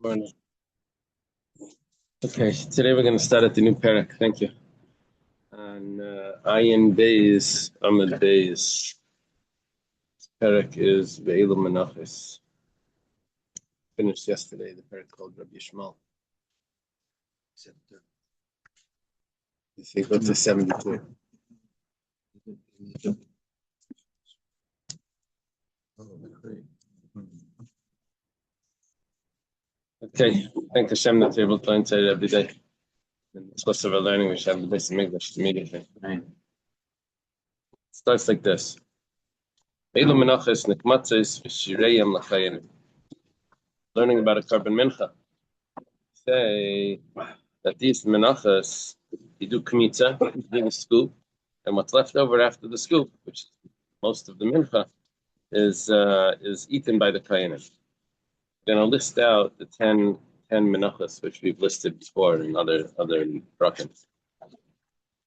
Morning. Okay, today we're going to start at the new parak. Thank you. On Ayin Beis, Amud Beis. Parak is Ve'elu Menachos. Finished yesterday, the parak called Rabbi Yishmael. You see, go to 72. Okay, thank Hashem that we're able to learn Torah every day. In the course of our learning, we should have the best of English immediately. It starts like this. Ve'elu Menachos Nikmatzes V'shireyim L'chayin. Learning about a carbon mincha. Say that these menachas, you do kmitza, you bring a scoop, and what's left over after the scoop, which most of the mincha, is eaten by the kayanim. Then I'll list out the 10 menachas, which we've listed before in other brachos. It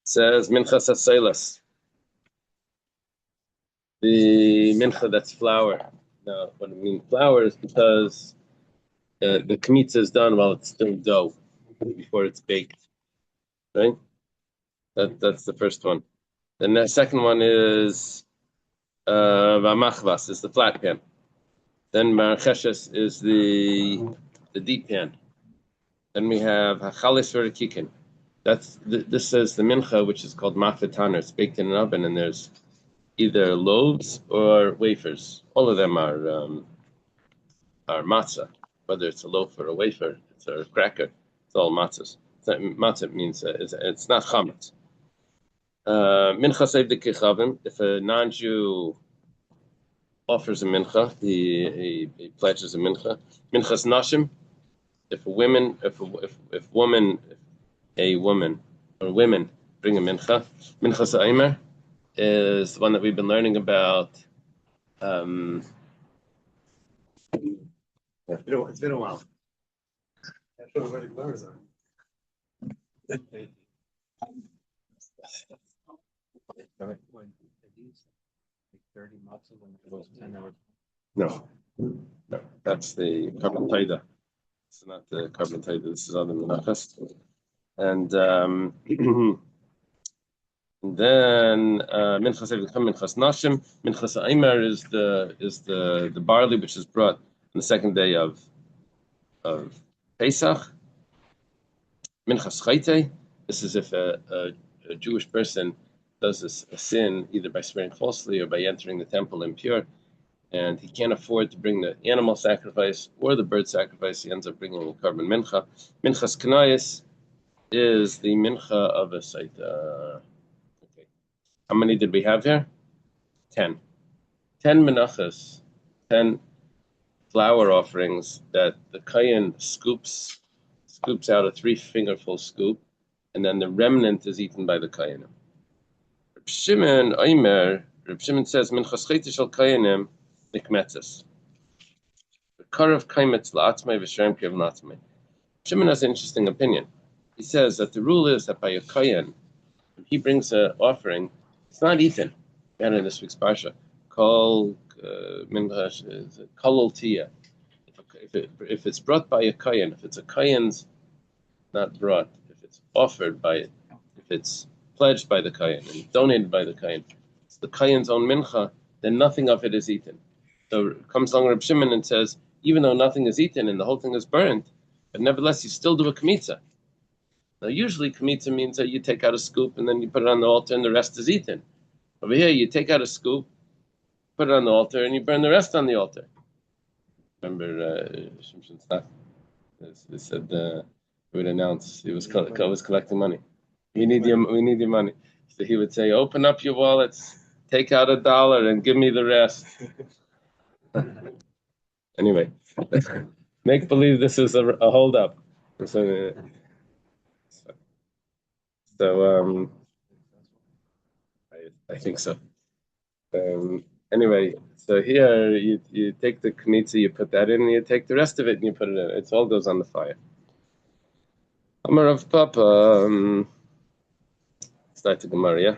says minchas aseilas, the mincha that's flour. Now, what I mean flour is because the kmitza is done while it's still dough, before it's baked, right? That's the first one. Then the second one is v'amachvas, is the flat pan. Then marcheshes is the deep pan. Then we have hachalis v'rekikin. This says the mincha, which is called mafetaner. It's baked in an oven, and there's either loaves or wafers. All of them are matzah. Whether it's a loaf or a wafer, it's a cracker. It's all matzahs. Matzah means it's not chametz. Mincha seiv de kichavim. If a non-Jew offers a mincha, he pledges a mincha. Minchas nashim. If a woman or women bring a mincha. Minchas aimer is the one that we've been learning about. It's been a while. Everybody learns that. No, that's the carbon taida. It's not the carbon taida. This is other menachas. And then minchas minchas nashim, minchas aimer is the barley which is brought on the second day of Pesach. Minchas chayte. This is if a Jewish person does a sin either by swearing falsely or by entering the temple impure, and he can't afford to bring the animal sacrifice or the bird sacrifice. He ends up bringing a carbon mincha. Minchas kanayis is the mincha of a saita. Okay, how many did we have here? 10. 10 menachas, 10 flour offerings that the kayan scoops out a 3-fingerful scoop, and then the remnant is eaten by the kayanim. Reb Shimon says, minchas chayte shel kayanim nikmetzes. Karav kaimetz la'atzmei v'sherem kiv la'atzmei. Shimon has an interesting opinion. He says that the rule is that by a kayan, when he brings an offering, it's not eaten. We had it in this week's parsha. Kol minchash is kolol tia. If it's brought by a kayan, if it's a kayan's not brought, if it's offered by it, if it's pledged by the kayan and donated by the kayan, it's the kayan's own mincha, then nothing of it is eaten. So comes along Reb Shimon and says, even though nothing is eaten and the whole thing is burnt, but nevertheless you still do a kmitza. Now usually kmitza means that you take out a scoop and then you put it on the altar and the rest is eaten. Over here you take out a scoop, put it on the altar, and you burn the rest on the altar. Remember Shimshon Staff? They said he would announce he was collecting money. We need your money. So he would say, "Open up your wallets, take out $1, and give me the rest." Anyway, make believe this is a hold up. So I think so. Anyway, so here you take the knitza, you put that in, and you take the rest of it and you put it in. It all goes on the fire. Amar Rav Papa, start the Gemara, yeah?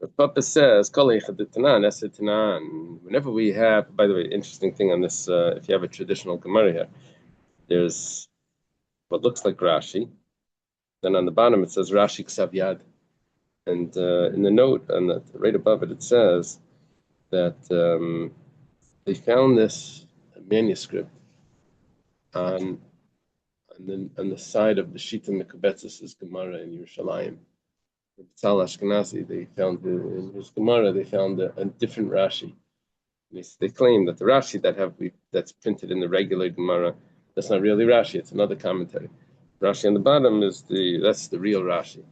Rav Papa says, whenever we have, by the way, interesting thing on this, if you have a traditional Gemara here, there's what looks like Rashi. Then on the bottom it says Rashi Ksav Yad. And in the note, right above it, it says that they found this manuscript on the side of the Shita Mekubetzes' Gemara in Yerushalayim. Tzal Ashkenazi, they found in his Gemara, they found a different Rashi. They claim that the Rashi that's printed in the regular Gemara, that's not really Rashi; it's another commentary. Rashi on the bottom that's the real Rashi.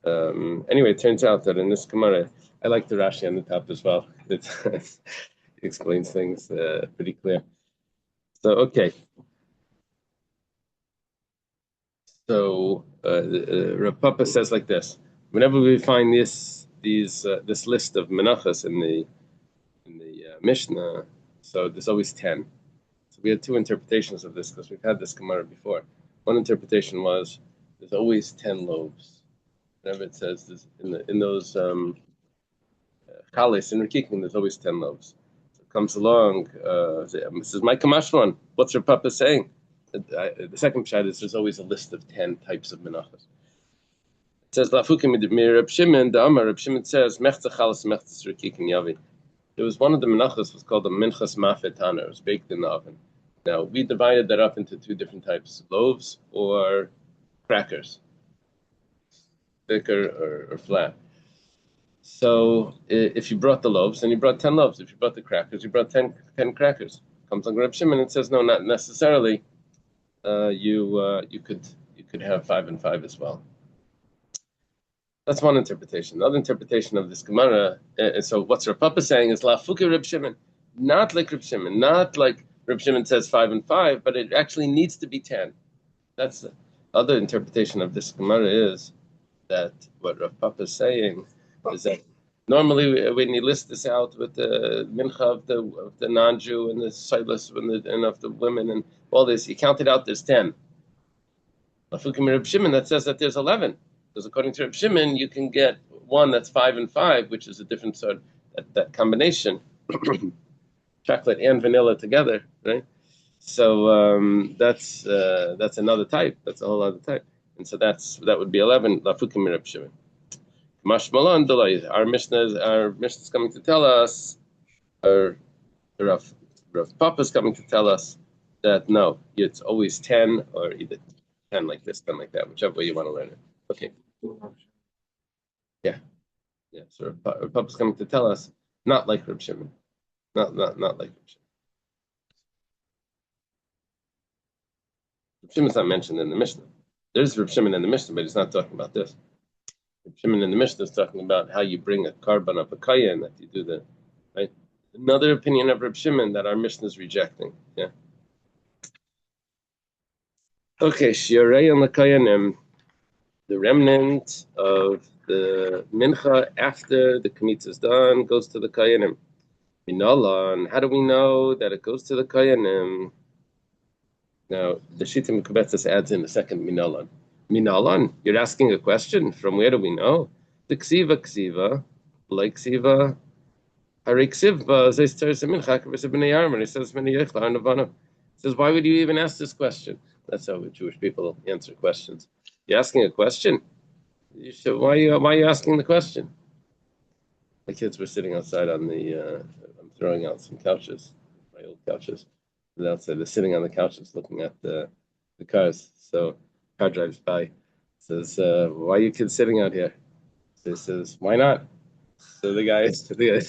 Anyway, it turns out that in this Gemara, I like the Rashi on the top as well. It explains things pretty clear. So okay. So Rav Papa says like this: whenever we find this list of menachos in the Mishnah, so there's always 10. So we had two interpretations of this because we've had this Gemara before. One interpretation was there's always 10 loaves. Whenever it says in those chales in Rikikin, there's always 10 loaves. So it comes along, says, my Kamashwan, what's your Papa saying? The second pshat is there's always a list of 10 types of menachos. It says, Lafukim Reb Shimon, the Amar, Reb Shimon says, Mechza chalas mechza Rikikin Yavi. There was one of the menachos was called a minchas mafetana. It was baked in the oven. Now, we divided that up into two different types, loaves or crackers, thicker or flat. So if you brought the loaves, then you brought 10 loaves. If you brought the crackers, you brought 10 crackers. Comes on Reb Shimon and says, no, not necessarily. You could have 5 and 5 as well. That's one interpretation. Another interpretation of this Gemara, so what's Rav Papa saying is La Fuki Reb Shimon, not like Reb Shimon, not like Reb Shimon says 5 and 5, but it actually needs to be 10. That's the other interpretation of this Gemara is that what Rav Papa is saying is that normally when you list this out with the mincha of the non-Jew and the silas and of the women and all this, you count it out, there's 10. La Fuki Reb Shimon, that says that there's 11. Because according to Reb Shimon, you can get one that's 5 and 5, which is a different sort that combination, chocolate and vanilla together, right? So that's another type. That's a whole other type, and so that would be 11. Lafukim Reb Shimon. Mashmalan Delay. Our Mishnah is coming to tell us, or Rav Papa is coming to tell us that no, it's always 10 or either 10 like this, 10 like that, whichever way you want to learn it. Okay. Yeah. So Rav Papa's coming to tell us, not like Reb Shimon, not like Reb Shimon. Reb Shimon's not mentioned in the Mishnah. There's Reb Shimon in the Mishnah, but he's not talking about this. Reb Shimon in the Mishnah is talking about how you bring a carbon of a kayan, that you do the right. Another opinion of Reb Shimon that our Mishnah is rejecting. Yeah. Okay, shiurei on the kayanim. The remnant of the mincha after the kmitza is done goes to the kayanim. Minalan, how do we know that it goes to the kayanim? Now, the Shita Mekubetzes adds in the second minalan. Minalan, you're asking a question. From where do we know? The ksiva, like ksiva, harik ksiva, zeis mincha, kavisa b'nei yarmer. He says, it says, why would you even ask this question? That's how Jewish people answer questions. You're asking a question. Why are you asking the question? The kids were sitting outside on I'm throwing out some couches, my old couches. And outside, they're sitting on the couches looking at the cars. So car drives by, says, "Why are you kids sitting out here?" So he says, "Why not?" So the guy says, "I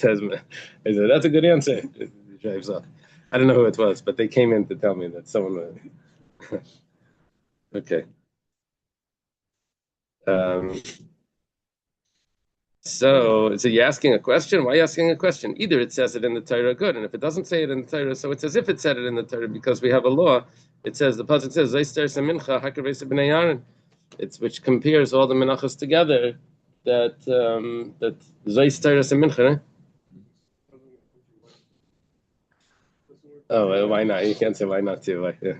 said that's a good answer." He drives off. I don't know who it was, but they came in to tell me that someone. Okay. So you're asking a question? Why are you asking a question? Either it says it in the Torah, good, and if it doesn't say it in the Torah, so it's as if it said it in the Torah because we have a law. It says the pasuk says it's which compares all the menachos together. That mincha. Oh, why not? You can't say why not too. Why? Yeah.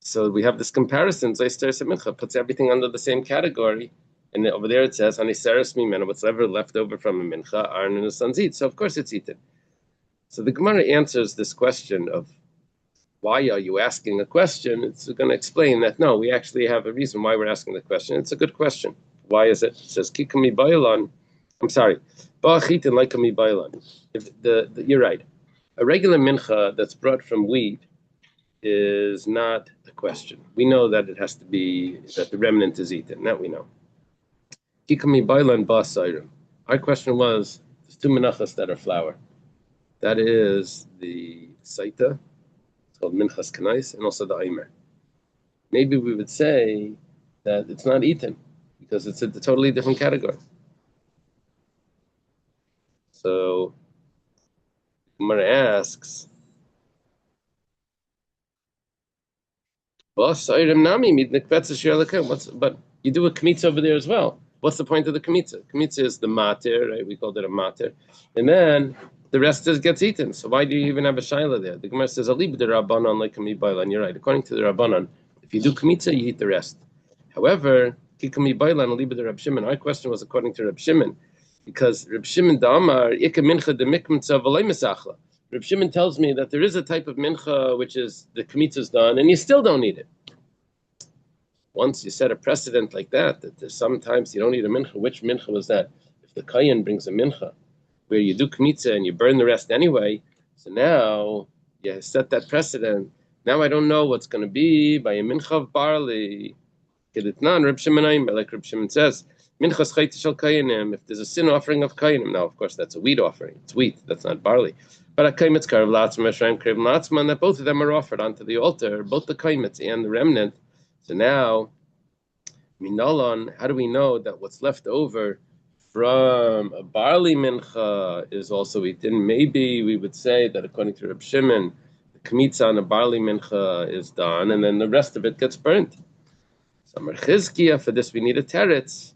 So we have this comparison. Zayster Mincha puts everything under the same category. And over there it says, "Haniseres mimena," whatever left over from a mincha, Aaron and his sons eat. So of course it's eaten. So the Gemara answers this question of why are you asking a question? It's going to explain that no, we actually have a reason why we're asking the question. It's a good question. Why is it? It says kikami bailan. I'm sorry, ba'achitin laikami bailan. You're right. A regular mincha that's brought from wheat is not a question. We know that it has to be that the remnant is eaten. That we know. Kikami bailan ba'asayrim. Our question was there's two menachos that are flour. That is the saita, it's called minchas kanais, and also the aimer. Maybe we would say that it's not eaten because it's a totally different category. So Gemara asks, but you do a kmitza over there as well. What's the point of the kmitza? Kmitza is the mater, right? We called it a mater. And then the rest gets eaten. So why do you even have a shaila there? The Gemara says, alib the rabbanon like kami bailan. You're right. According to the rabbanon, if you do kmitza, you eat the rest. However, kikami bailan alib the Reb Shimon. Our question was according to Reb Shimon, because Reb Shimon damar ika mincha de mikmitza v'lei mesachla. Reb Shimon tells me that there is a type of mincha which is the kmitza is done, and you still don't eat it. Once you set a precedent like that there's sometimes you don't need a mincha. Which mincha was that? If the kayan brings a mincha, where you do kmitza and you burn the rest anyway, so now you set that precedent. Now I don't know what's going to be by a mincha of barley. Reb Shimon, like Reb Shimon says, minchas chayte shel kayanim. If there's a sin offering of kayanim, now of course that's a wheat offering. It's wheat. That's not barley. But a kaimitz karav latzma, Ephraim karav latzma, and that both of them are offered onto the altar, both the kaimitz and the remnant. So now, minalan, how do we know that what's left over from a barley mincha is also eaten? Maybe we would say that according to Reb Shimon, the kmitza on a barley mincha is done, and then the rest of it gets burnt. So Chizkiya, for this we need a teretz.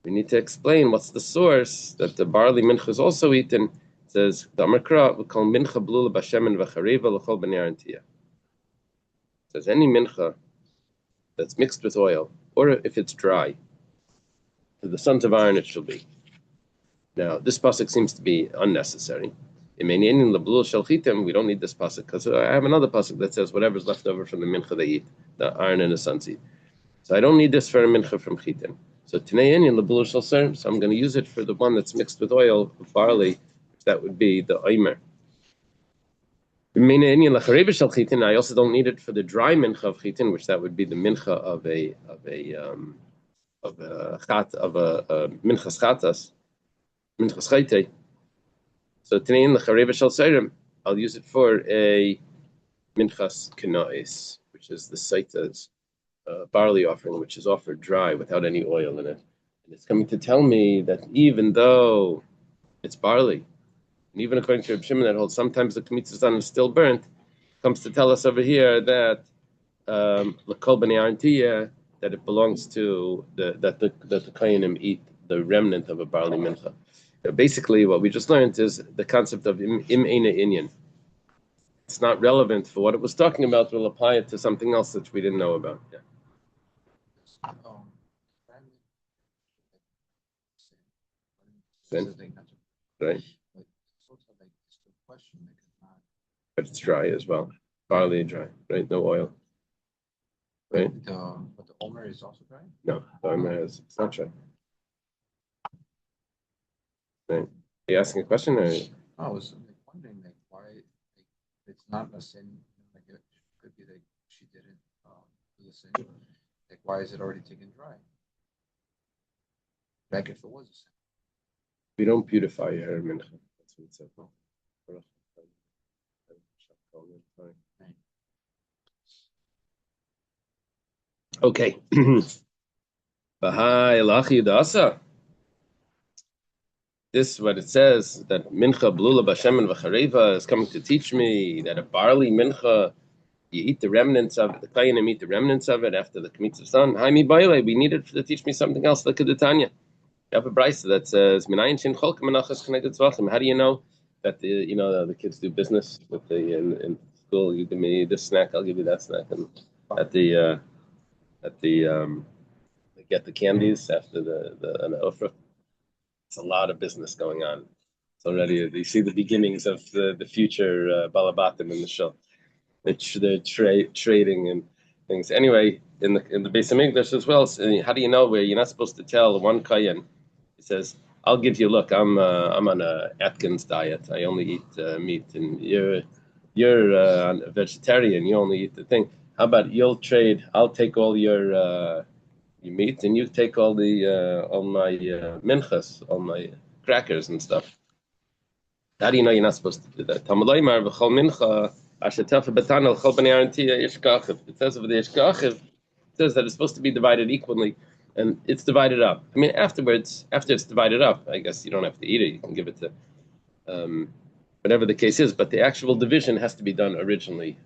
We need to explain what's the source that the barley mincha is also eaten. It says, Damakra, we call mincha blula b'shemen v'chareva l'chol b'nei arantiyah. It says any mincha that's mixed with oil, or if it's dry, to the sons of Aaron it shall be. Now, this pasuk seems to be unnecessary. We don't need this pasuk because I have another pasuk that says whatever's left over from the mincha they eat, the Aaron and the sons eat. So I don't need this for a mincha from chitin. So Tinei Inyan lebulur shel ser. So I'm going to use it for the one that's mixed with oil of barley. That would be the aimer. I also don't need it for the dry mincha of chitin, which that would be the mincha of a minchas chatas, minchas chayte. So Tinei Inyan shel serim. I'll use it for a minchas kanais, which is the saitas barley offering, which is offered dry without any oil in it. And it's coming to tell me that even though it's barley, and even according to Reb Shimon that holds sometimes the kmitzvah is still burnt, comes to tell us over here that l'kol b'nei arantiyah, that it belongs to that the kayanim eat the remnant of a barley mincha. Basically, what we just learned is the concept of im eina inyan. It's not relevant for what it was talking about. We'll apply it to something else that we didn't know about. Yeah. Sin, right? But it's dry as well. Barley dry, right? No oil. Right? But the Omer is also dry? No, the Omer is, it's not dry. Right. Are you asking a question? Or? I was wondering why it's not a sin. It could be that she didn't do the sin. Why is it already taken dry? If it was a sin. We don't beautify your mincha. That's what it said. Okay. This is what it says, that mincha blula b'shemen v'chareva is coming to teach me that a barley mincha, you eat the remnants of it, the kayanim eat the remnants of it after the kmitz is done. Haimi baile, we need it to teach me something else, like the Tanya. You have a brisa that says, how do you know that the kids do business with in school? You give me this snack, I'll give you that snack, and at the like get the candies after the ofra. It's a lot of business going on. It's already you see the beginnings of the future balabatim in the show. The trading and things. Anyway, in the Beis Hamikdash as well. So how do you know where you're not supposed to tell one kohen? He says, "I'll give you. Look, I'm on a Atkins diet. I only eat meat, and you're a vegetarian. You only eat the thing. How about you'll trade? I'll take all your meat, and you take all my minchas, all my crackers and stuff." How do you know you're not supposed to do that? It says over the Ishkachiv, it says that it's supposed to be divided equally, and it's divided up. I mean, afterwards, after it's divided up, I guess you don't have to eat it. You can give it to whatever the case is, but the actual division has to be done originally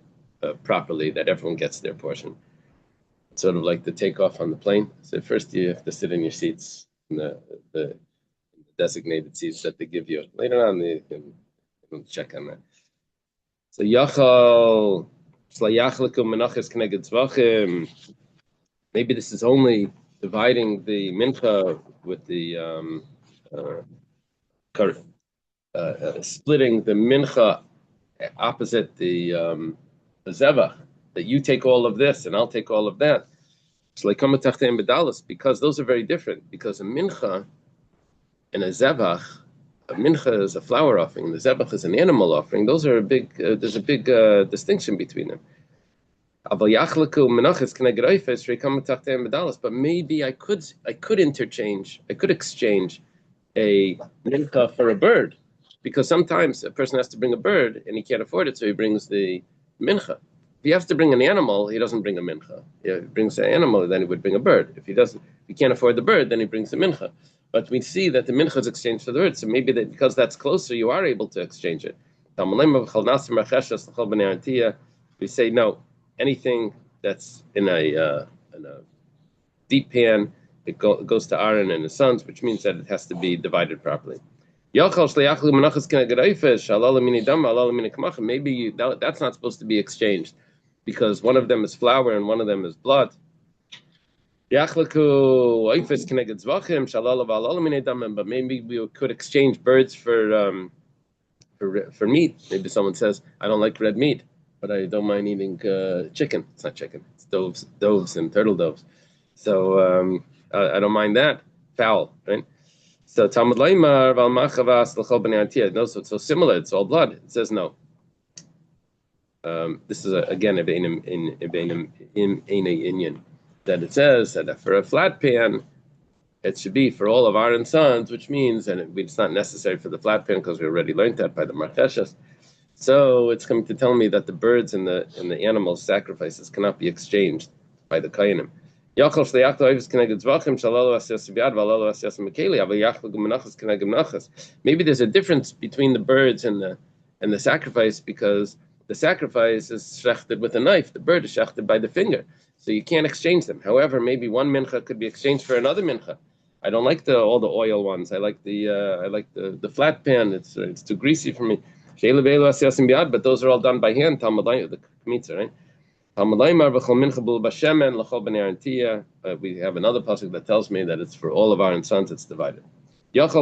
properly, that everyone gets their portion. It's sort of like the takeoff on the plane. So first you have to sit in your seats, in the designated seats that they give you. Later on, you can check on that. So Yachal, Menachos Menachos. Maybe this is only dividing the mincha with the splitting the mincha opposite the zevach, that you take all of this and I'll take all of that. It's like because those are very different. Because a mincha and a zevach, a mincha is a flower offering, and the zebach is an animal offering. Those are there's a big distinction between them. But maybe I could exchange a mincha for a bird, because sometimes a person has to bring a bird and he can't afford it, so he brings the mincha. If he has to bring an animal, he doesn't bring a mincha. If he brings an animal, then he would bring a bird. If he can't afford the bird, then he brings the mincha. But we see that the mincha is exchanged for the bird, so maybe that because that's closer, you are able to exchange it. We say no. Anything that's in a deep pan, it goes to Aaron and his sons, which means that it has to be divided properly. Maybe that's not supposed to be exchanged, because one of them is flour and one of them is blood. But maybe we could exchange birds for meat. Maybe someone says, "I don't like red meat, but I don't mind eating chicken." It's not chicken; it's doves and turtle doves. So I don't mind that fowl, right? So Talmud Leimar Val Machavas L'Chol Bnei Antiyah. No, so it's so similar. It's all blood. It says no. This is again a Inyan, that it says that for a flat pan, it should be for all of Aaron's sons, which means, and it's not necessary for the flat pan because we already learned that by the Maseches. So it's coming to tell me that the birds and the animal sacrifices cannot be exchanged by the Kohanim. Maybe there's a difference between the birds and the sacrifice, because the sacrifice is shechted with a knife. The bird is shechted by the finger, so you can't exchange them. However, maybe one mincha could be exchanged for another mincha. I don't like all the oil ones. I like the flat pan. It's too greasy for me. But those are all done by hand. Talmud the kmitza, right? We have another pasuk that tells me that it's for all of Aaron's sons. It's divided. Maybe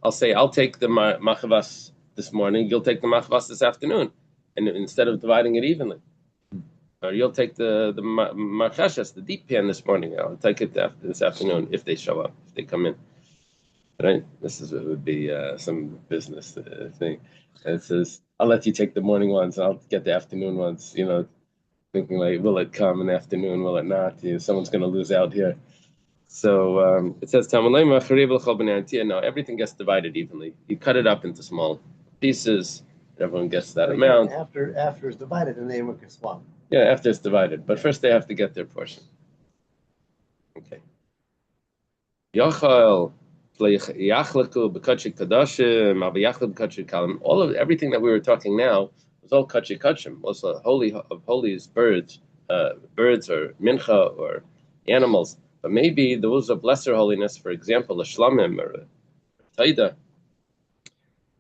I'll say, I'll take the machavas this morning, you'll take the machavas this afternoon, and instead of dividing it evenly. Or you'll take the marchashes, the deep pan this morning. I'll take it this afternoon if they show up, if they come in. Right? Would be some business thing. And it says, I'll let you take the morning ones, and I'll get the afternoon ones. Thinking like, will it come in the afternoon? Will it not? Someone's going to lose out here. So it says, no, everything gets divided evenly. You cut it up into small pieces. Everyone gets that amount. After it's divided, then they make a swap. Yeah, after it's divided. But first they have to get their portion. Okay. Yachal, everything that we were talking now was all kachik kachim, was holy of holies, birds or mincha or animals. But maybe those of lesser holiness, for example, a shlamim or a taida.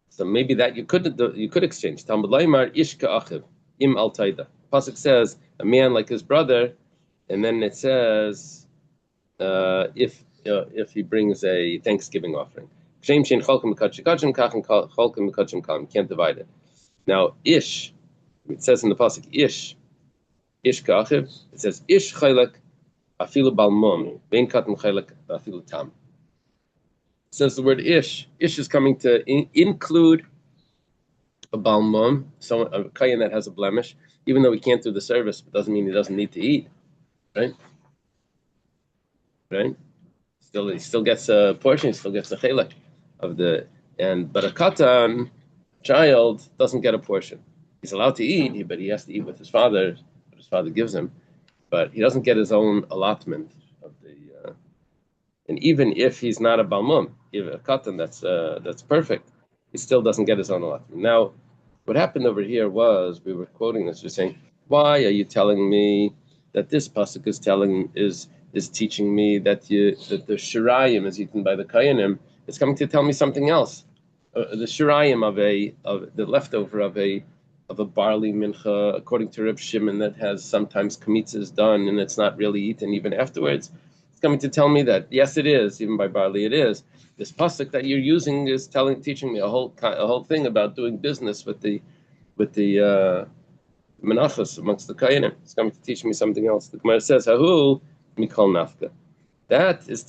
So maybe that you could exchange. Talmud Laimar ishka achiv im al taida. Pasuk says a man like his brother, and then it says if he brings a Thanksgiving offering. You can't divide it. Now ish, it says in the pasuk ish ka'achiv. It says ish chaylek afilu balmon bein katan chaylek afilu tam. It says the word ish. Ish is coming to include a balmon, someone a kayan that has a blemish, even though he can't do the service, but doesn't mean he doesn't need to eat, right? Right? He still gets a portion. He still gets a chelek of but a katan child doesn't get a portion. He's allowed to eat, but he has to eat with his father, what his father gives him. But he doesn't get his own allotment of the. And even if he's not a balmum, even a katan, that's perfect. He still doesn't get his own allotment. Now, what happened over here was we were quoting this. We're saying, why are you telling me that this pasuk is teaching me that the shirayim is eaten by the kayanim? It's coming to tell me something else. The shirayim of the leftover of a barley mincha, according to Reb Shimon, that has sometimes kmitzas done and it's not really eaten even afterwards. It's coming to tell me that yes, it is, even by barley it is. This pasuk that you're using is teaching me a whole thing about doing business with the menachos amongst the kayanim. It's coming to teach me something else. The Gemara says, "Hahu mikol nafka." That is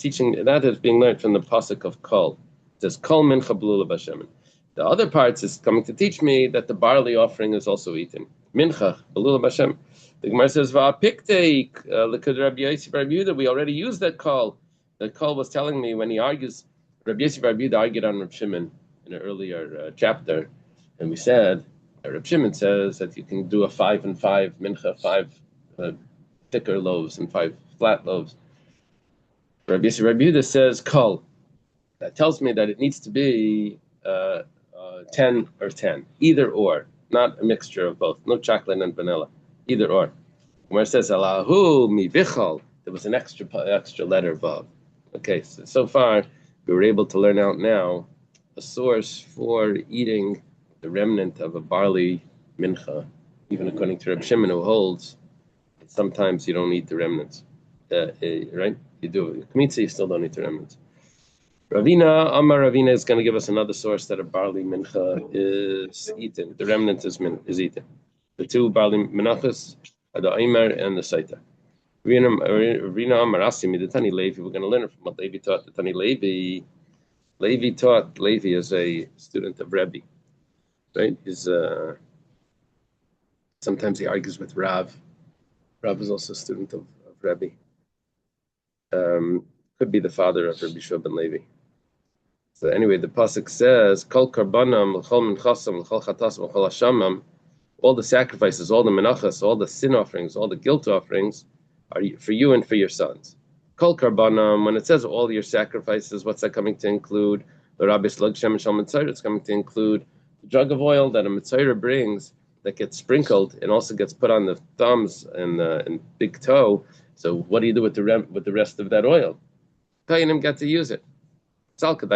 being learned from the pasuk of kol. It says kol mincha blula b'shemen. The other parts is coming to teach me that the barley offering is also eaten. Mincha blula b'shemen. The Gemara says, "Va'apikteik l'kud Rabbi Yossi bar Yehuda." We already used that kol. That kol was telling me when he argues. Rabbi Yossi bar Yehuda argued on Reb Shimon in an earlier chapter, and we said Reb Shimon says that you can do a 5 and 5 mincha, 5 thicker loaves and 5 flat loaves. Rabbi Yossi bar Yehuda says kol. That tells me that it needs to be 10 or 10, either or, not a mixture of both. No chocolate and vanilla, either or. Where it says Allahu mi vichol, there was an extra letter above. Okay, so far we were able to learn out now a source for eating the remnant of a barley mincha, even according to Reb Shimon, who holds that sometimes you don't eat the remnants, right? You do kmitza, you still don't eat the remnants. Ravina is going to give us another source that a barley mincha is eaten. The remnant is eaten. The two barley menachos are the Aimer and the Saita. Ravina Amar Asimi, the Tani Levi. We're going to learn it from what Levi taught. The Tani Levi. Levi is a student of Rebbe. Right? Sometimes he argues with Rav. Rav is also a student of Rebbe. Could be the father of Rabbi Shua ben Levi. So anyway, the pasuk says, "Kol karbanam l'chol minchasam l'chol chatasam l'chol hashamam." All the sacrifices, all the menachas, all the sin offerings, all the guilt offerings are for you and for your sons. Kol karbanam. When it says all your sacrifices, what's that coming to include? The Rabbi Slug Shem Shal Mitzayr. It's coming to include the jug of oil that a Mitzayr brings that gets sprinkled and also gets put on the thumbs and big toe. So what do you do with the rest of that oil? Kayanim got to use it. I could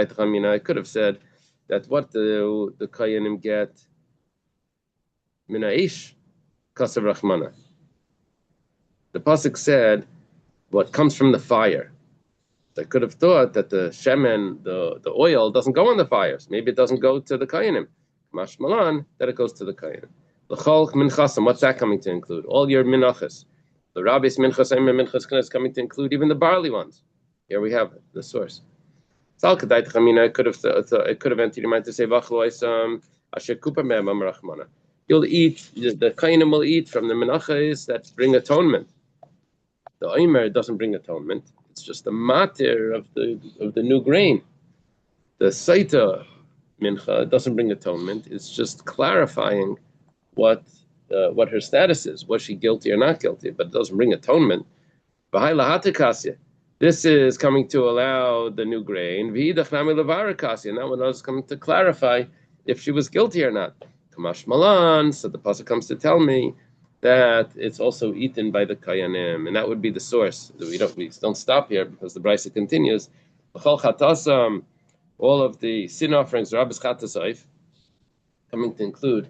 have said that what the Kayanim get minaish kasav rachmana. The pasuk said what comes from the fire. I could have thought that the shemen, the oil, doesn't go on the fires. Maybe it doesn't go to the Kayanim. Mashmalan, that it goes to the Kayanim. L'chol minchasam, what's that coming to include? All your minachas. The rabbis minchas is coming to include even the barley ones. Here we have it, the source. I could have entered your mind to say you'll eat, the Kainim will eat from the menachas that bring atonement. The Omer doesn't bring atonement. It's just the matir of the new grain. The Saita mincha doesn't bring atonement. It's just clarifying what her status is. Was she guilty or not guilty? But it doesn't bring atonement. This is coming to allow the new grain. And that one is coming to clarify if she was guilty or not. Kamash Malan, so the pasuk comes to tell me that it's also eaten by the kayanim, and that would be the source. We don't stop here because the brisa continues. All of the sin offerings, Rabbis Chatasayif, coming to include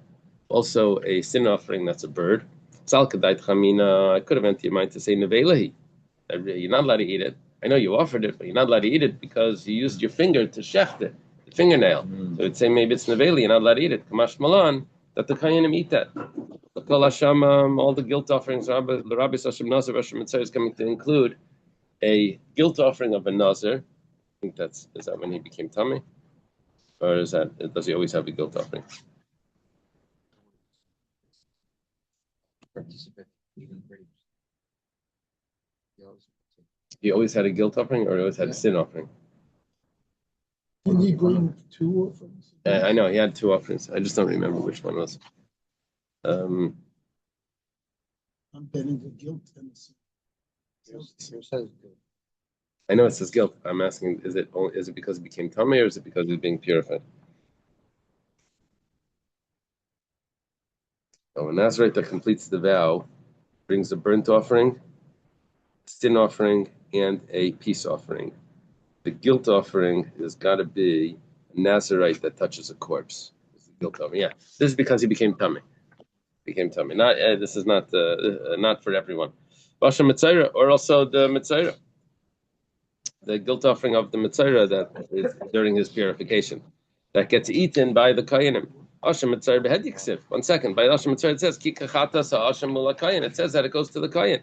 also a sin offering that's a bird. I could have entered your mind to say nevelahi. You're not allowed to eat it. I know you offered it, but you're not allowed to eat it because you used your finger to shecht it, the fingernail. So it'd say maybe it's neveli, you're not allowed to eat it. Kamash malan, that the kayanim eat that. All the guilt offerings, the Rabbi Sashim Nazir Rosh Mitzvah is coming to include a guilt offering of a Nazir. I think is that when he became tummy? Or does he always have a guilt offering? Participate even grapes. He always had a guilt offering, or he always had a sin offering? Can he bring two offerings? I know he had two offerings. I just don't remember which one was. I'm betting the guilt and the sin. I know it says guilt. I'm asking: is it because he became tummy, or is it because he's being purified? Oh, a Nazarite that completes the vow brings a burnt offering, sin offering, and a peace offering. The guilt offering has got to be a Nazarite that touches a corpse. It's the guilt offering. Yeah, this is because he became tummy. Not this is not for everyone. Basha Mitzayra, or also the Mitzayra, the guilt offering of the Mitzayra that is during his purification, that gets eaten by the Kayanim. Ashem Mitzayra behediksiv. 1 second. By Ashem Mitzayra it says Ki kachata sa Ashem mula Kayan. It says that it goes to the Kayan.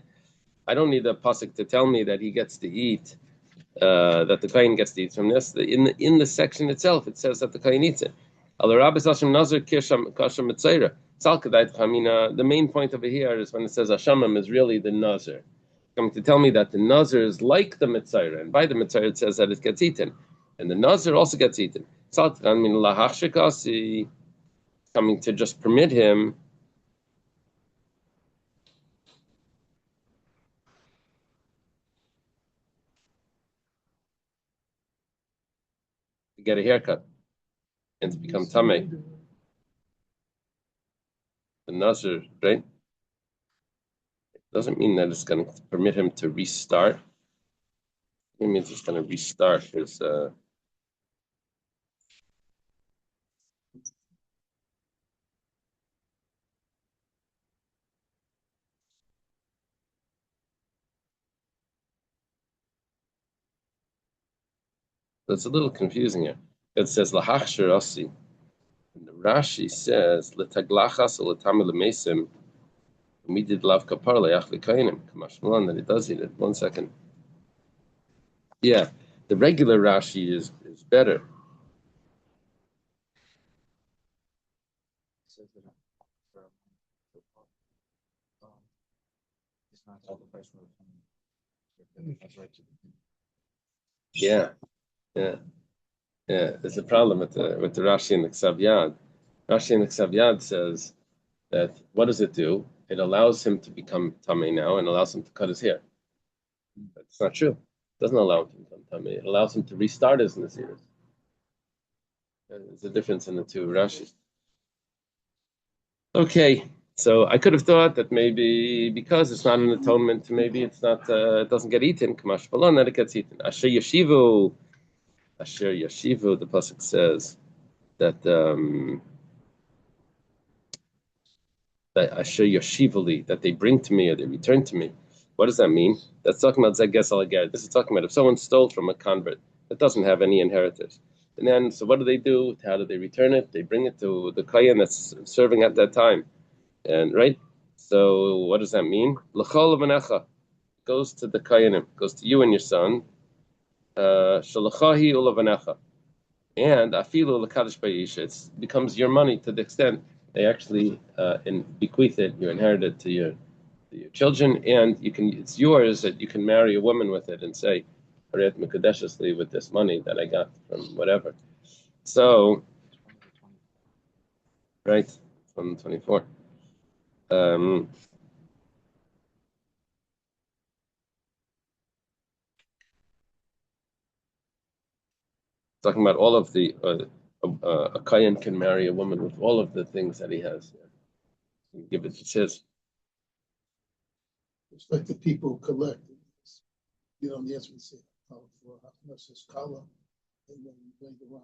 I don't need a pasuk to tell me that he gets to eat. That the Kayan gets to eat from this. In the section itself, it says that the Kayan eats it. The main point over here is when it says Hashamim is really the Nazir. Coming to tell me that the Nazir is like the Mitzayra, and by the Mitzayra it says that it gets eaten. And the Nazir also gets eaten. Coming to just permit him to get a haircut and to become Tameh. The Nazir, right? It doesn't mean that it's going to permit him to restart. It means it's going to restart his. It's a little confusing here. It says lahachshir asi. And the Rashi says letaglachas letamil mesim. We did lav kapar leach lekainim. Kamashmalan that it does eat it. 1 second. Yeah, the regular Rashi is better. It says that it's not sacrificed for the family. That's right. Yeah. There's a problem with the Rashi and the Ksav Yad. Rashi and the Ksav Yad says that what does it do? It allows him to become tamei now and allows him to cut his hair. But it's not true. It doesn't allow him to become tamei. It allows him to restart his nasiris. There's a difference in the two Rashis. Okay, so I could have thought that maybe because it's not an atonement, maybe it's not. It doesn't get eaten. Kamash balon that it gets eaten. Asher yeshivu. The pasuk says that Asher Yashivali, that they bring to me or they return to me. What does that mean? That's talking about Zeges Alager. This is talking about if someone stole from a convert that doesn't have any inheritors. And then, so what do? How do they return it? They bring it to the Kayan that's serving at that time. And right? So what does that mean? L'chol v'necha goes to the Kayanim, goes to you and your son. Shalachahi ulavanecha. And afilu l'kadosh b'yisha. It becomes your money to the extent they actually bequeath it, you inherit it to your children, and it's yours that you can marry a woman with it and say, with this money that I got from whatever. So, right, from 24. Talking about all of the a Kayan can marry a woman with all of the things that he has. Give it to his. It's like the people who collect. You know, the answer we say, for Maseches Kala, and then later on,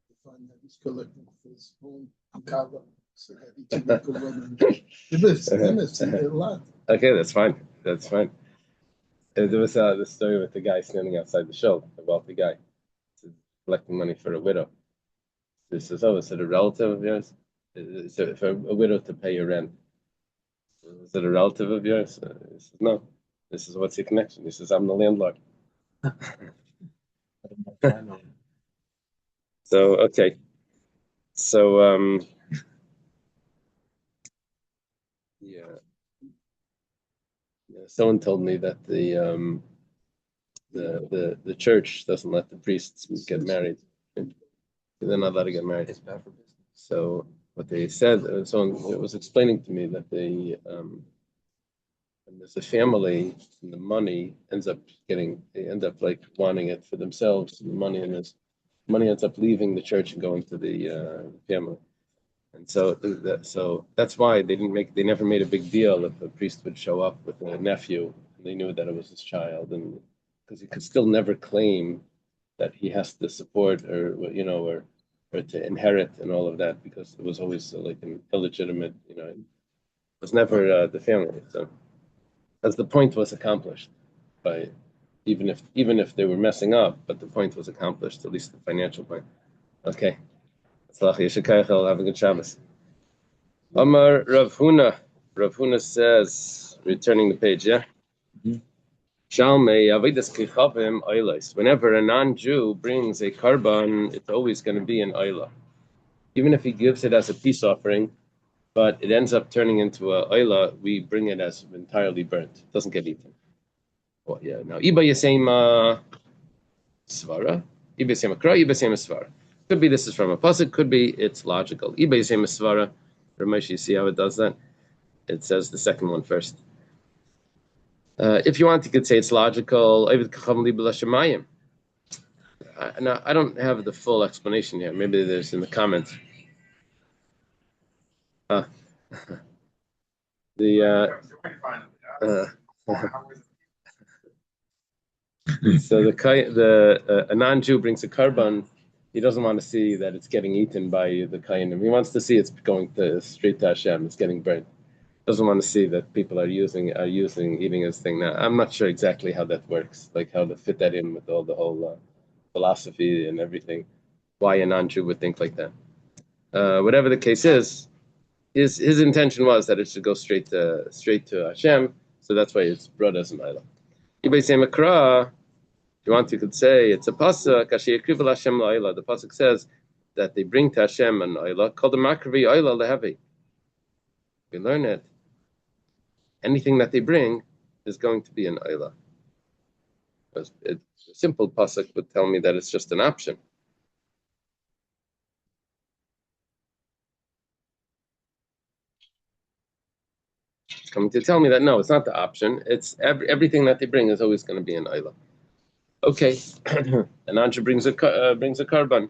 you find that he's collecting for his own Kala. So that he can make a woman. A lot. Okay, that's fine. That's fine. There was the story with the guy standing outside the shul, the wealthy guy, collecting money for a widow. He says, "Oh, is it a relative of yours? Is it for a widow to pay your rent? Is it a relative of yours?" He says, "No. This is what's your connection." He says, "I'm the landlord." So okay, so yeah. Someone told me that the church doesn't let the priests get married. They're not allowed to get married. It's bad for business. So what they said, someone was explaining to me that when there's a family and the money they end up like wanting it for themselves. And the money ends up leaving the church and going to the family. And so that's why they never made a big deal if a priest would show up with a nephew and they knew that it was his child, and because he could still never claim that he has to support or to inherit and all of that, because it was always like an illegitimate, it was never the family. So as the point was accomplished by even if they were messing up, but the point was accomplished, at least the financial point. Okay. Have a good Shabbos. Amar Rav Huna. Rav Huna says, returning the page, yeah? Shalmei Avidas Kichavim Oilos. Whenever a non-Jew brings a karban, it's always going to be an oila. Even if he gives it as a peace offering, but it ends up turning into a oila, we bring it as entirely burnt. It doesn't get eaten. Well, yeah. Now, Iba Yasema Svara. Iba Yasema Kra, Iba Yasema Svara. Could be this is from a pasuk, could be it's logical. Iba Yasema Svara. Ramesh, you see how it does that? It says the second one first. If you want, you could say it's logical. Now, I don't have the full explanation here. Maybe there's in the comments. So a non-Jew brings a karban. He doesn't want to see that it's getting eaten by the Kayanim. He wants to see it's going straight to Hashem. It's getting burnt. Doesn't want to see that people are eating his thing. Now, I'm not sure exactly how that works, like how to fit that in with the whole philosophy and everything. Why a non-Jew would think like that. Whatever the case is, his intention was that it should go straight to Hashem. So that's why it's brought as an ilah. Ibay say makra. If you want, you could say it's a pasuk. The pasuk says that they bring to Hashem an ilah called the makrivi ilah lehevi. We learn it. Anything that they bring is going to be an ilah. A simple pasuk would tell me that it's just an option. It's coming to tell me that no, it's not the option. It's everything that they bring is always going to be an ilah. Okay, an Ansha brings a karban.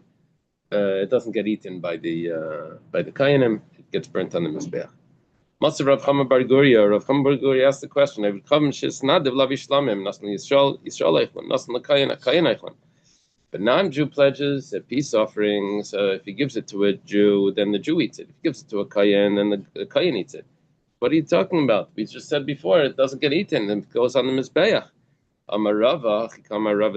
It doesn't get eaten by the kayanim. It gets burnt on the mizbeach. Master Rav Chama Bar Guria. Rav Chama Bar Guria asked the question: "I would come shisnadav lav yishlamim nasn Yisrael eichlan nasn lakayin eichlan." But non-Jew pledges peace offerings. If he gives it to a Jew, then the Jew eats it. If he gives it to a kayin, then the kayin eats it. What are you talking about? We just said before it doesn't get eaten and it goes on the mizbeach. Amar Rava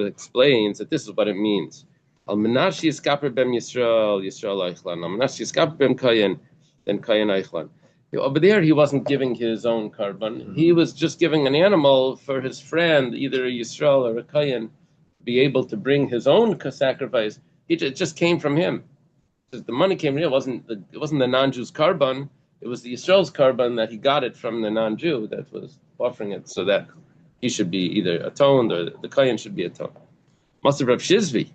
explains that this is what it means. Al menashi iskaper bem Yisrael eichlan. Al menashi iskaper bem kayin, then kayin eichlan. Over there, he wasn't giving his own karban. He was just giving an animal for his friend, either a Yisrael or a Kayan, to be able to bring his own sacrifice. It just came from him. The money came from him. It wasn't the non-Jew's karban. It was the Yisrael's karban that he got it from the non-Jew that was offering it, so that he should be either atoned or the Kayan should be atoned. Master Rav Shizvi.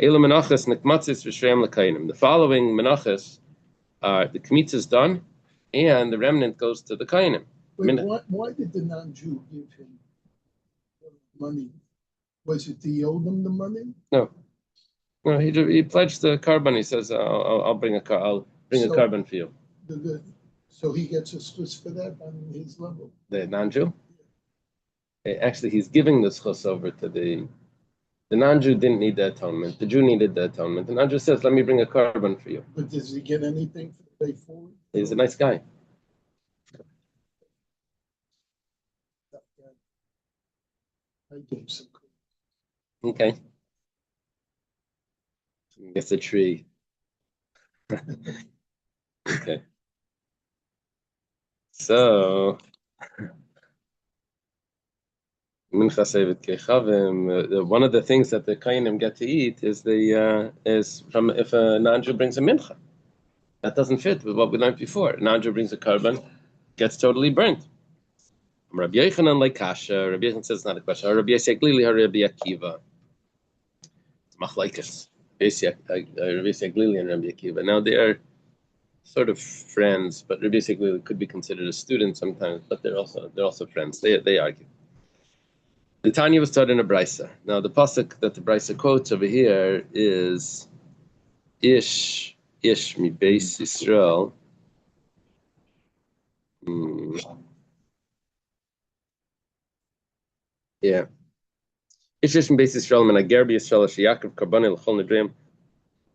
Ela menachas nekmatzis v'shreim l'kayanim. The following menachas are the kmitz is done, and the remnant goes to the Kainim. Why did the non-Jew give him money? Was it he owed them the money? No, he pledged the karban. He says, "I'll bring a karban for you." So he gets a Swiss for that on his level. The non-Jew? Okay, actually, he's giving the schus over to the non-Jew didn't need the atonement. The Jew needed the atonement. The non-Jew says, "Let me bring a carbon for you." But does he get anything for the day forward? He's a nice guy. I gave some. Okay. Gets a tree. Okay. So, one of the things that the Kainim get to eat is is from if a non-Jew brings a mincha. That doesn't fit with what we learned before. A non-Jew brings a carbon, gets totally burnt. Rabbi Yochanan like kasha. Rabbi Yochanan says it's not a question. Rabbi Yisrael Glili, Rabbi Akiva. Machlaikas. Rabbi Yisrael Glili and Rabbi Akiva. Now they are sort of friends, but Rabbi Yisrael Glili could be considered a student sometimes. But they're also friends. They argue. The Tanya was taught in a brisa. Now the pasuk that the brisa quotes over here is Ish mi Beis Yisrael. Yeah. Ish mi Beis Yisrael min ager b'Yisrael sheyakriv karboni l'chol nedreim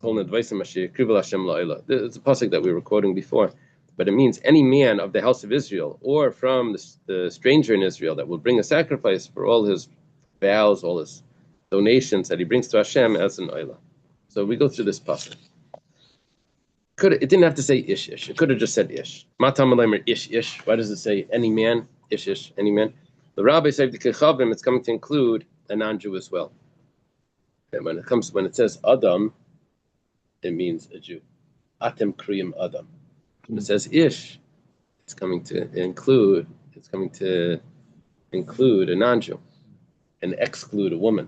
kol nedvaisim asher yakrivu Hashem la'olah. It's a pasuk that we were quoting before, but it means any man of the house of Israel or from the stranger in Israel that will bring a sacrifice for all his vows, all his donations that he brings to Hashem as an oila. So we go through this pasuk. It didn't have to say ish. It could have just said ish. Matam alaymer ish. Why does it say any man? Ish, any man. The rabbi said the kechavim, it's coming to include a non-Jew as well. And when it says Adam, it means a Jew. Atem kriyim Adam. When it says ish, it's coming to include a non-Jew and exclude a woman.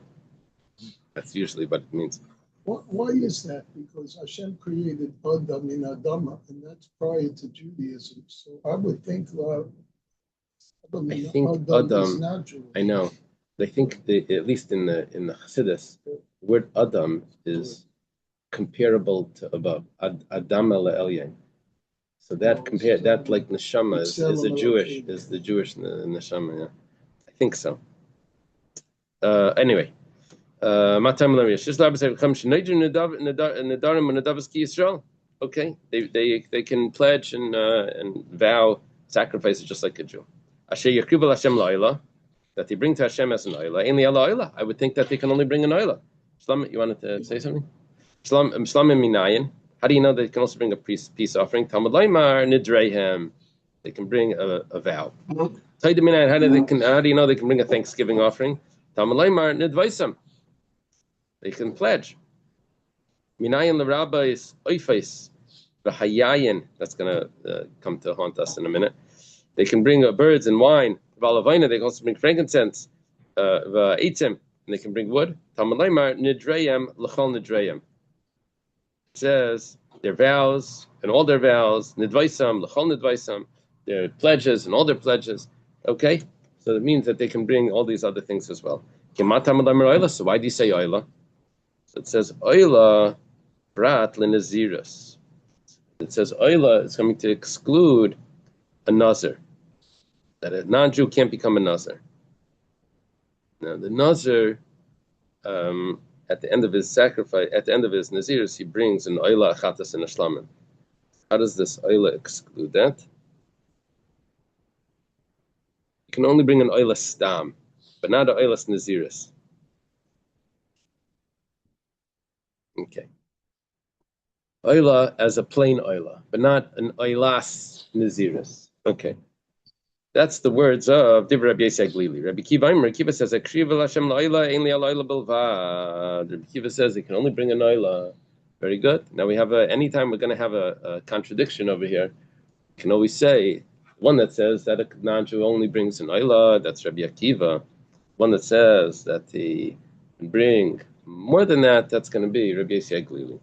That's usually what it means. Why is that? Because Hashem created Adam in Adama, and that's prior to Judaism. So I would think Adam is not Jewish. I know. They think at least in the Chassidus, the word Adam is comparable to above. Adam Elyon. So that like neshama is the Jewish neshama. Yeah, I think so. Anyway. Okay, they can pledge and vow sacrifices just like a Jew. That they bring to Hashem as an oila. I would think that they can only bring an oila. Shlam, you wanted to say something? Shlam minayin. How do you know they can also bring a peace offering? Talmud Laimar nidreihem. They can bring a vow. How do you know they can bring a thanksgiving offering? Talmud Laimar nidvaisam. They can pledge. Minayin the rabbis oifais v'hayayin. That's going to come to haunt us in a minute. They can bring birds and wine. Valavina. They can also bring frankincense. V'eitzim. And they can bring wood. Talmud Laimar nidreyem l'chol nidreyem. It says their vows and all their vows. Nidvaisam l'chol nidvaisam. Their pledges and all their pledges. Okay, so that means that they can bring all these other things as well. So why do you say oila? It says oila brat lenazirus. It says oila is coming to exclude a nazir. That a non-Jew can't become a nazir. Now the nazir, at the end of his sacrifice, at the end of his nazirus, he brings an oila achatas and a shlamim. How does this oila exclude that? You can only bring an oila stam, but not an oila nazirus. Okay. Oila as a plain oila, but not an oilas naziris. Okay. That's the words of Divrei Rabbi Yisrael Glili. Rabbi Kiva says, "Akriv Hashem la'oila, ein li la'oila bilvad." Rabbi Kiva says they can only bring an oila. Very good. Now we have anytime we're going to have a contradiction over here, you can always say one that says that a non-Jew only brings an oila. That's Rabbi Akiva. One that says that he can bring more than that, that's going to be Rabbi Yisrael Glili.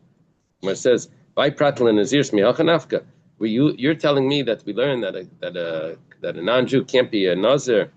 Where it says, "By pratlin nazirs mi'achanafka," you're telling me that we learned that a non-Jew can't be a nazir.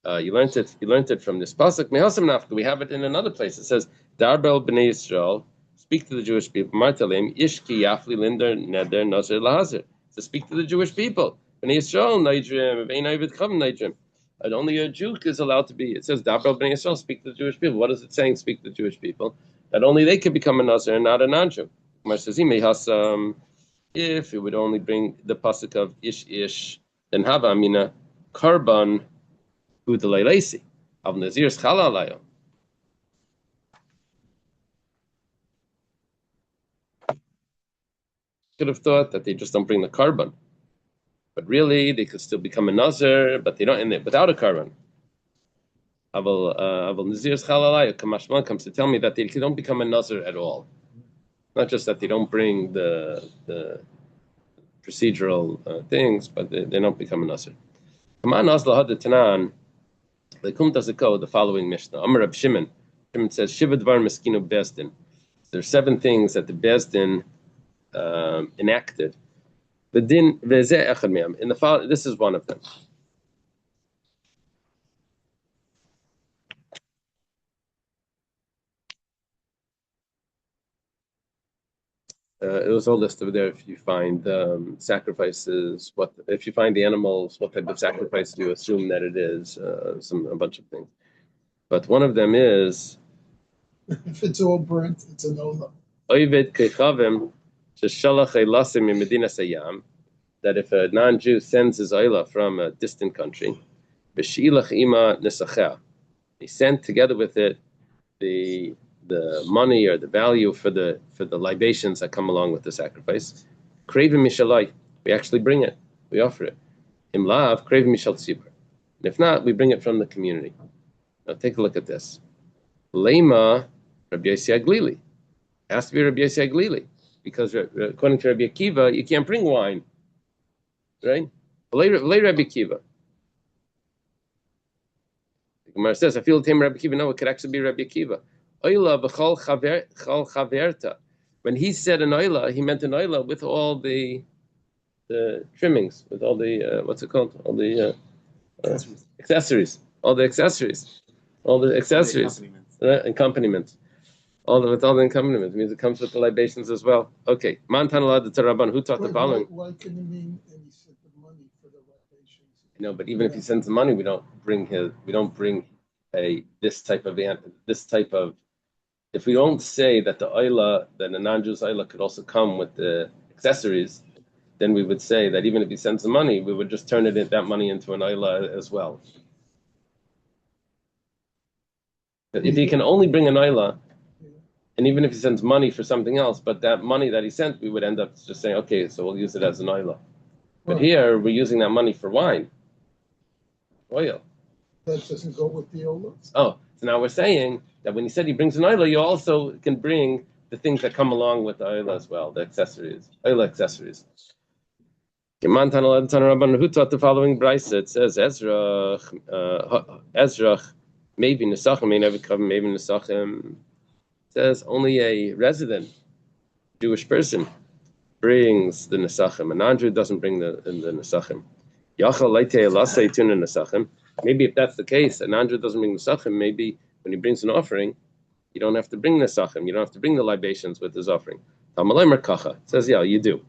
You learned it from this pasuk. Mehasam nafka. We have it in another place. It says, "Darbel b'nei Yisrael, speak to the Jewish people. Martalim ishki yafli linder neder nazir lahazir." So speak to the Jewish people. B'nei Yisrael naidrim, v'einay v'tchav naidrim. And only a Jew is allowed to be. It says, Dabra b'nei Yisrael, speak to the Jewish people. What is it saying, speak to the Jewish people? That only they could become a Nazir and not a non-Jew. If it would only bring the pasuk of ish, then hava amina karban udaleilesi of Nazir's chalalayo. Could have thought that they just don't bring the carbon, but really they could still become a nazir, but they don't in it without a carbon. Aval Nazir's chalalaya Kamashman comes to tell me that they don't become a nazir at all. Not just that they don't bring the procedural things, but they don't become a nazir. The following Mishnah. Amar Reb Shimon. Shimon says Shiva Dvar Meskinu Bezdin. There are 7 things that the Bezdin enacted. The din in the this is one of them. It was all listed there. If you find sacrifices, what if you find the animals? What type of sacrifice do you assume that it is? A bunch of things, but one of them is if it's all burnt, it's an ola. Oived Kechavim Sheshalach Elasim in Medina Sayam. That if a non-Jew sends his oila from a distant country, B'shilach ima nisacheh, he sent together with it the money or the value for the libations that come along with the sacrifice. Kravim mishalai, we actually bring it, we offer it. Imlav kravim mishal tzibur. And if not, we bring it from the community. Now take a look at this. Lema Rabbi Yossi Aglili. It has to be Rabbi Yossi Aglili, because according to Rabbi Akiva, you can't bring wine. Right? Lay Rabbi Akiva. The Gemara says, I feel tame Rabbi Akiva. No, it could actually be Rabbi Akiva. Oila b'chol chaverta. When he said an oila, he meant an oila with all the trimmings, with all the what's it called? All the accessories. All the accessories. Accompaniments. With all the accompaniments. It means it comes with the libations as well. Okay. Mantanalad the Taraban. Who taught the following? Why can it mean and he sent the money for the libations? No, but even if he sends the money, we don't bring this type of. If we don't say that the oila, that a non-Jew's oila could also come with the accessories, then we would say that even if he sends the money, we would just turn that money into an oila as well. If he can only bring an oila, and even if he sends money for something else, but that money that he sent, we would end up just saying, okay, so we'll use it as an oila. But here, we're using that money for wine, oil. That doesn't go with the ola? Oh, so now we're saying that when he said he brings an oila, you also can bring the things that come along with the oila as well, the accessories, oila accessories. Who taught the following brisa? It says, Ezrach, maybe Nesachim, maybe Nesachim. It says only a resident Jewish person brings the Nesachim. A non-Jew doesn't bring the Nesachim. Maybe if that's the case, a non-Jew doesn't bring Nesachim, maybe when he brings an offering, you don't have to bring Nesachim. You don't have to bring the libations with his offering. It says, yeah, you do.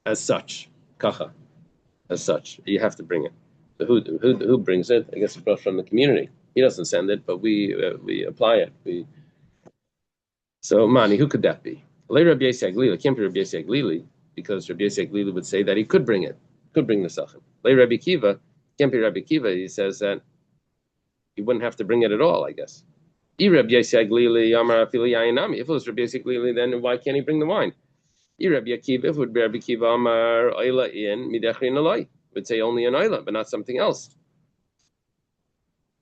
As such, kacha. As such, you have to bring it. So who brings it? I guess it's brought from the community. He doesn't send it, but we apply it. So Mani, who could that be? Rabbi Yossi Aglili. It can't be Rabbi Yossi Aglili, because Rabbi Yossi Aglili would say that he could bring it, could bring the Nesachim. Rabbi Kiva, can't be Rabbi Kiva. He says that he wouldn't have to bring it at all, I guess. If it was Rabbi Yossi Aglili, then why can't he bring the wine? Rabbi Akiva, if it would be Rabbi Akiva Amar Oila in Midechrin Aloi, would say only an Oila, but not something else.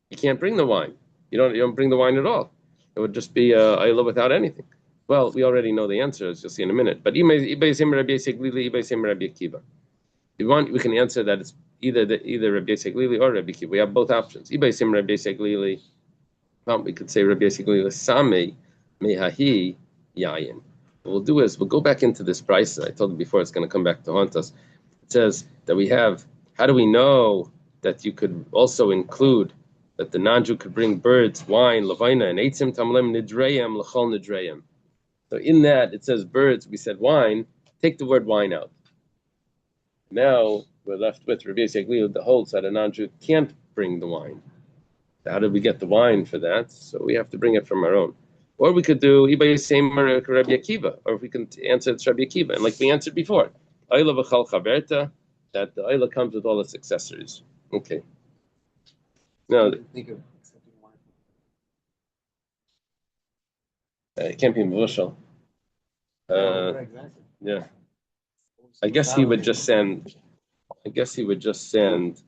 You can't bring the wine. You don't bring the wine at all. It would just be Oila without anything. Well, we already know the answer, as you'll see in a minute. But Rabbi Akiva. If you want, we can answer that it's either Rabbi Yossi or Rabbi Akiva. We have both options. Rabbi Yossi, well, we could say Rabbi Yossi Same Mehahi Yayin. What we'll do is we'll go back into this price. I told you before it's going to come back to haunt us. It says that we have, how do we know that you could also include that the non-Jew could bring birds, wine, lavaina, and eitzim tamlem nidreim l'chol nidreim. So in that, it says birds, we said wine, take the word wine out. Now, we're left with Rabbi Yossi that holds that a non-Jew can't bring the wine. How did we get the wine for that? So we have to bring it from our own. Or we could do Ibai same Rabbi Akiva, or if we can answer it's Rabbi Akiva, and like we answered before, Ayla v'chal chaverta, that the Ayla comes with all its accessories. Okay. Now Think of accepting wine. it can't be Mvushal. Exactly. Yeah. I guess he would just send. I guess he would just send.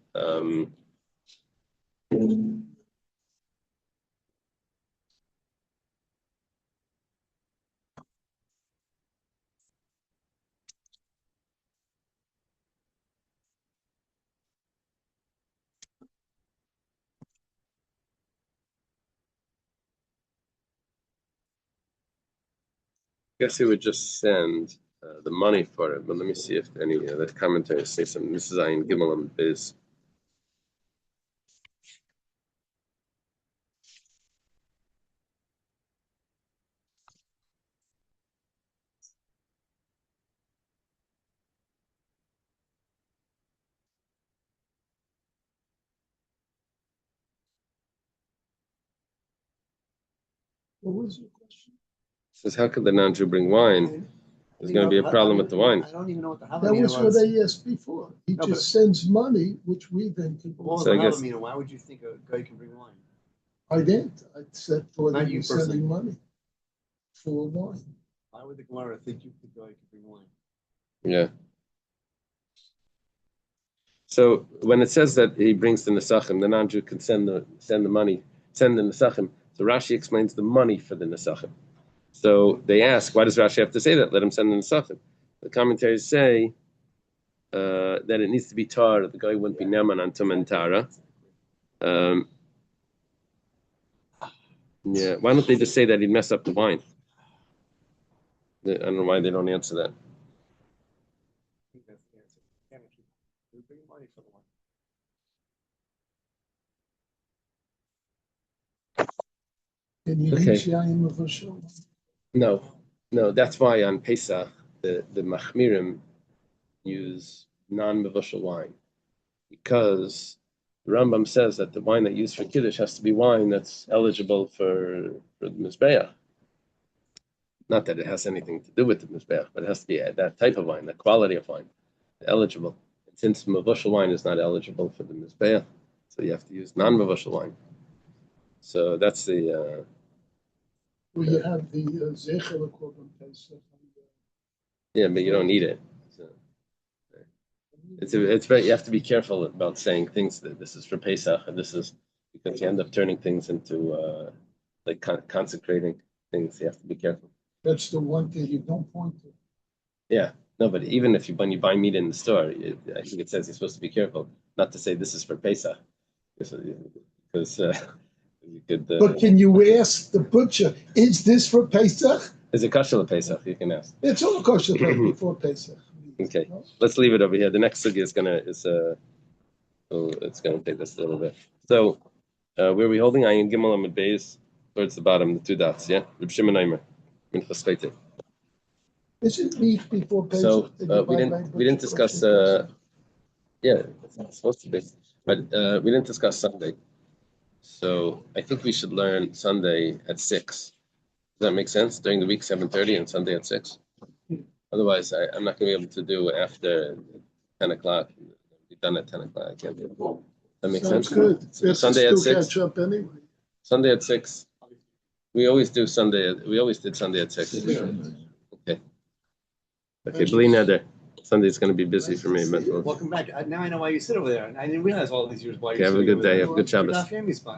Guess he would just send the money for it. But let me see if any the commentaries say something. This is Ayin Gimel and Biz. What was your question? Says, how could the non-Jew bring wine? There's going to be a problem with the wine. I don't even know what the That Havamina was what I asked before. He No, just sends money, which we then can. What was So the I guess- Havamina? Why would you think a guy can bring wine? I didn't. I said for Not he you was sending personally. money for wine. Why would the Gemara think you the guy can bring wine? Yeah. So when it says that he brings the Nesachim, the non-Jew can send the money, send the Nesachim. So Rashi explains the money for the Nesachim. So they ask, why does Rashi have to say that? Let him send the Nesachim. The commentaries say that it needs to be tar. The guy wouldn't be neman on tum and tara. Yeah. Why don't they just say that he'd mess up the wine? I don't know why they don't answer that. I think that's the answer. Can't keep we bring money for the wine. Can you Okay. use Yain of Hashem? No. That's why on Pesach the Machmirim use non-mevushal wine, because the Rambam says that the wine that used for Kiddush has to be wine that's eligible for the Mizbeach. Not that it has anything to do with the Mizbeach, but it has to be that type of wine, that quality of wine, eligible. And since mevushal wine is not eligible for the Mizbeach, so you have to use non-mevushal wine. So that's the... Well, you have the Zecher Korban Pesach. yeah, but you don't need it. So, it's very, you have to be careful about saying things that this is for Pesach and this is, because you end up turning things into like consecrating things. You have to be careful. That's the one thing you don't point to. Yeah, no, but even if when you buy meat in the store, I think it says you're supposed to be careful not to say this is for Pesach, because you could. But can you ask the butcher, is this for Pesach? Is it kosher for Pesach? You can ask. It's all kosher before Pesach. Okay, let's leave it over here. The next sugi is it's gonna take us a little bit. So, where are we holding? Ayin Gimel Amud Beis towards the bottom, the two dots. Yeah, Reb Shimon Aimer, Minchas Chayte. Is it meat before Pesach? So we didn't discuss. Yeah, it's supposed to be, but we didn't discuss Sunday. So I think we should learn Sunday at 6. Does that make sense? During the week 7:30 and Sunday at 6. Otherwise, I'm not going to be able to do after 10 o'clock. Be done at 10 o'clock. I can't do it. That makes Sounds sense. good. So Sunday at 6. Catch up anyway. Sunday at 6. We always do Sunday. We always did Sunday at 6. Okay. Okay, Bli Neder. Sunday's going to be busy for me. But Welcome back. Now I know why you sit over there. I didn't realize all these years why you have a good day. Have a good Shabbos. Daf Yomi's fine.